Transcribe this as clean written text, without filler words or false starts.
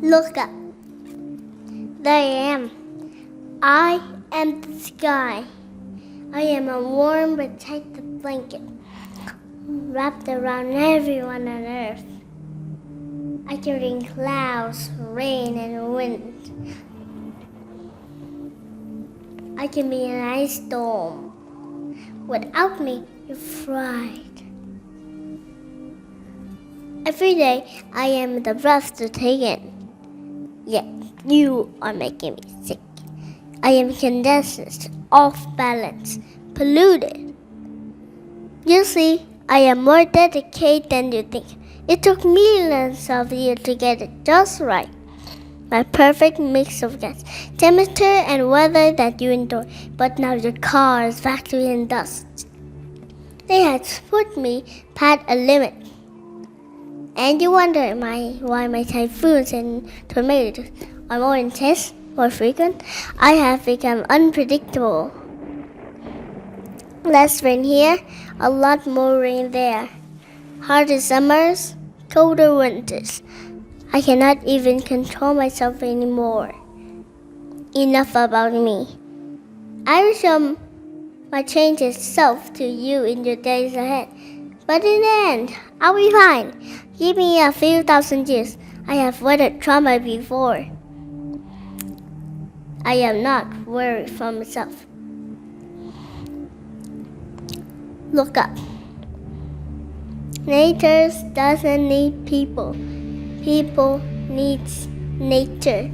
Look up. There I am. I am the sky. I am a warm, protective blanket wrapped around everyone on earth. I can bring clouds, rain, and wind. I can be an ice storm. Without me, you're fried. Every day, I am the breath to take in. Yet, you are making me sick. I am condensed, off balance, polluted. You see, I am more dedicated than you think. It took millions of years to get it just right. My perfect mix of gas, temperature, and weather that you enjoy. But now your cars, factory, and dust. They had put me past a limit. And you wonder why my typhoons and tornadoes are more intense, more frequent. I have become unpredictable. Less rain here, a lot more rain there. Harder summers, colder winters. I cannot even control myself anymore. Enough about me. I will show my changed self to you in your days ahead. But in the end, I'll be fine. Give me a few thousand years. I have weathered trauma before. I am not worried for myself. Look up. Nature doesn't need people. People needs nature.